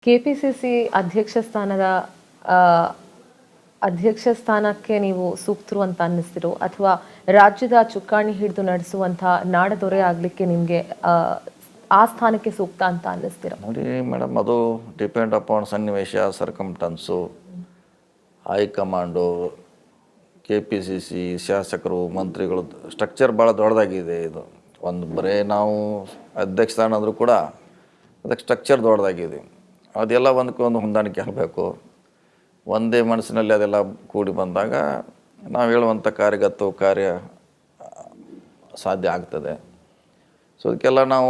KPCC ಅಧ್ಯಕ್ಷ ಸ್ಥಾನಕ್ಕೆ ನೀವು ಸೂಕ್ತರು ಅಂತ ಅನ್ನಿಸ್ತಿರೋ ಅಥವಾ ರಾಜ್ಯದ ಚುಕ್ಕಾಣಿ ಹಿಡಿದು ನಡೆಸುವಂಥ ನಾಡದೊರೆ ಆಗಲಿಕ್ಕೆ ನಿಮಗೆ ಆ ಸ್ಥಾನಕ್ಕೆ ಸೂಕ್ತ ಅಂತ ಅನ್ನಿಸ್ತಿರೋ? ನೋಡಿ ಮೇಡಮ್, ಅದು ಡಿಪೆಂಡ್ ಅಪಾನ್ ಸನ್ನಿವೇಶ, ಸರ್ಕಮ್ಟನ್ಸು, ಹೈಕಮಾಂಡು, KPCC, ಶಾಸಕರು, ಮಂತ್ರಿಗಳು, ಸ್ಟ್ರಕ್ಚರ್ ಭಾಳ ದೊಡ್ಡದಾಗಿದೆ. ಇದು ಒಂದು ಬರೀ ನಾವು ಅಧ್ಯಕ್ಷ ಸ್ಥಾನ ಅಂದರೂ ಕೂಡ ಅದಕ್ಕೆ ಸ್ಟ್ರಕ್ಚರ್ ದೊಡ್ಡದಾಗಿದೆ. ಅದೆಲ್ಲ ಒಂದಕ್ಕೊಂದು ಹೊಂದಾಣಿಕೆ ಆಗಬೇಕು. ಒಂದೇ ಮನಸ್ಸಿನಲ್ಲಿ ಅದೆಲ್ಲ ಕೂಡಿ ಬಂದಾಗ ನಾವು ಹೇಳುವಂಥ ಕಾರ್ಯ ಸಾಧ್ಯ ಆಗ್ತದೆ. ಸೊ ಅದಕ್ಕೆಲ್ಲ ನಾವು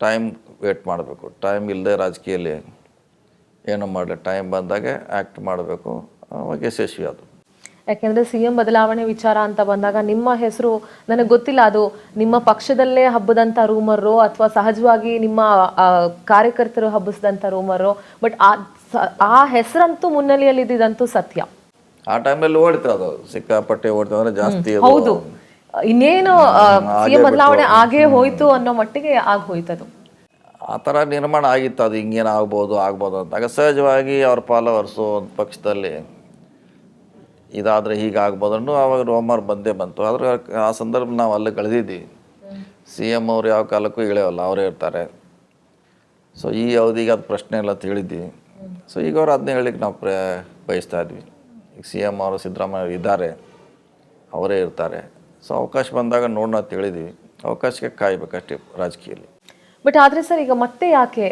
ಟೈಮ್ ವೇಟ್ ಮಾಡಬೇಕು. ಟೈಮ್ ಇಲ್ಲದೆ ರಾಜಕೀಯಲ್ಲಿ ಏನು ಮಾಡಲಿ, ಟೈಮ್ ಬಂದಾಗೆ ಆ್ಯಕ್ಟ್ ಮಾಡಬೇಕು, ಅವಾಗ ಯಶಸ್ವಿ ಅದು. ಯಾಕೆಂದರೆ CM ಬದಲಾವಣೆ ವಿಚಾರ ಅಂತ ಬಂದಾಗ ನಿಮ್ಮ ಹೆಸರು ನನಗೆ ಗೊತ್ತಿಲ್ಲ, ಅದು ನಿಮ್ಮ ಪಕ್ಷದಲ್ಲೇ ಹಬ್ಬದಂಥ ರೂಮರು ಅಥವಾ ಸಹಜವಾಗಿ ನಿಮ್ಮ ಕಾರ್ಯಕರ್ತರು ಹಬ್ಬಿಸಿದಂಥ ರೂಮರು, ಬಟ್ ಆ ಹೆಸರಂತೂ ಮುನ್ನೆಲೆಯಲ್ಲಿ ಇದ್ದಿದ್ದಂತೂ ಸತ್ಯ. ಆ ಟೈಮಲ್ಲಿ ಓಡ್ತದೆ, ಅದು ಸಿಕ್ಕಾಪಟ್ಟೆ ಓಡ್ತದೆ ಅಂದರೆ ಜಾಸ್ತಿ. ಹೌದು, ಇನ್ನೇನು CM ಬದಲಾವಣೆ ಆಗೇ ಹೋಯ್ತು ಅನ್ನೋ ಮಟ್ಟಿಗೆ ಆಗೋಯ್ತದು. ಆ ಥರ ನಿರ್ಮಾಣ ಆಗಿತ್ತು. ಅದು ಹಿಂಗೇನು ಆಗ್ಬೋದು ಅಂತಾಗ ಸಹಜವಾಗಿ ಅವ್ರ ಫಾಲೋವರ್ಸು ಒಂದು ಪಕ್ಷದಲ್ಲಿ ಇದಾದರೆ ಹೀಗಾಗ್ಬೋದು ಅನ್ನೋ ಆವಾಗ ರೋಮರ್ ಬಂದೇ ಬಂತು. ಆದರೆ ಆ ಸಂದರ್ಭ ನಾವು ಅಲ್ಲಿ ಕಳೆದಿದ್ದೀವಿ. CM ಅವ್ರು ಯಾವ ಕಾಲಕ್ಕೂ ಇಳೆಯವಲ್ಲ, ಅವರೇ ಇರ್ತಾರೆ. ಸೊ ಈ ಅವಧಿಗೆ ಅದು ಪ್ರಶ್ನೆ ಎಲ್ಲ ತಿಳಿದ್ವಿ. ಸೊ ಈಗ ಅವ್ರು ಅದನ್ನೇ ಹೇಳಿಕ್ಕೆ ನಾವು ಬಯಸ್ತಾ ಇದ್ವಿ. ಈಗ CM ಅವರು ಸಿದ್ದರಾಮಯ್ಯ ಇದ್ದಾರೆ, ಅವರೇ ಇರ್ತಾರೆ. ಸೊ ಅವಕಾಶ ಬಂದಾಗ ನೋಡೋಣ ತಿಳಿದ್ವಿ. ಅವಕಾಶಕ್ಕೆ ಕಾಯಬೇಕಷ್ಟೇ ರಾಜಕೀಯದಲ್ಲಿ. ಬಟ್ ಆದರೆ ಸರ್, ಈಗ ಮತ್ತೆ ಯಾಕೆ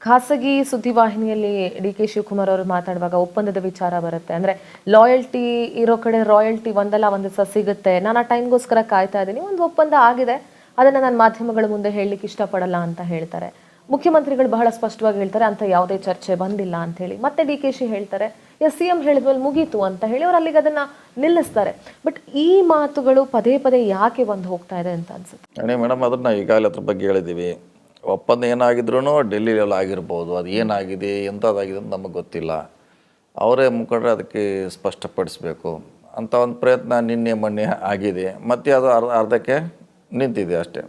ಖಾಸಗಿ ಸುದ್ದಿವಾಹಿನಿಯಲ್ಲಿ DK ಶಿವಕುಮಾರ್ ಅವರು ಮಾತಾಡುವಾಗ ಒಪ್ಪಂದದ ವಿಚಾರ ಬರುತ್ತೆ, ಅಂದರೆ ಲಾಯಲ್ಟಿ ಇರೋ ಕಡೆ ರಾಯಲ್ಟಿ ಒಂದಲ್ಲ ಒಂದು ದಿವಸ ಸಿಗುತ್ತೆ, ನಾನು ಆ ಟೈಮ್ಗೋಸ್ಕರ ಕಾಯ್ತಾ ಇದ್ದೀನಿ, ಒಂದು ಒಪ್ಪಂದ ಆಗಿದೆ, ಅದನ್ನು ನಾನು ಮಾಧ್ಯಮಗಳ ಮುಂದೆ ಹೇಳಲಿಕ್ಕೆ ಇಷ್ಟಪಡಲ್ಲ ಅಂತ ಹೇಳ್ತಾರೆ. ಮುಖ್ಯಮಂತ್ರಿಗಳು ಬಹಳ ಸ್ಪಷ್ಟವಾಗಿ ಹೇಳ್ತಾರೆ ಅಂತ ಯಾವುದೇ ಚರ್ಚೆ ಬಂದಿಲ್ಲ ಅಂತ ಹೇಳಿ. ಮತ್ತೆ DKಶಿ ಹೇಳ್ತಾರೆ CM ಹೇಳಿದ್ಮೇಲೆ ಮುಗೀತು ಅಂತ ಹೇಳಿ ಅವ್ರು ಅಲ್ಲಿಗೆ ಅದನ್ನು ನಿಲ್ಲಿಸ್ತಾರೆ. ಬಟ್ ಈ ಮಾತುಗಳು ಪದೇ ಪದೇ ಯಾಕೆ ಬಂದು ಹೋಗ್ತಾ ಇದೆ ಅಂತ ಅನ್ಸುತ್ತೆ? ಮೇಡಮ್, ಅದನ್ನು ಈಗಾಗಲೇ ಅದ್ರ ಬಗ್ಗೆ ಹೇಳಿದ್ದೀವಿ. ಒಪ್ಪಂದ ಏನಾಗಿದ್ರೂ ಡೆಲ್ಲಿಯಲ್ಲಿ ಆಗಿರ್ಬೋದು. ಅದು ಏನಾಗಿದೆ, ಎಂಥದ್ದಾಗಿದೆ ಅಂತ ನಮಗೆ ಗೊತ್ತಿಲ್ಲ. ಅವರೇ ಮುಖಂಡರು ಅದಕ್ಕೆ ಸ್ಪಷ್ಟಪಡಿಸಬೇಕು ಅಂತ ಒಂದು ಪ್ರಯತ್ನ ನಿನ್ನೆ ಮೊನ್ನೆ ಆಗಿದೆ. ಮತ್ತೆ ಅದು ಅರ್ಧಕ್ಕೆ ನಿಂತಿದೆ ಅಷ್ಟೇ.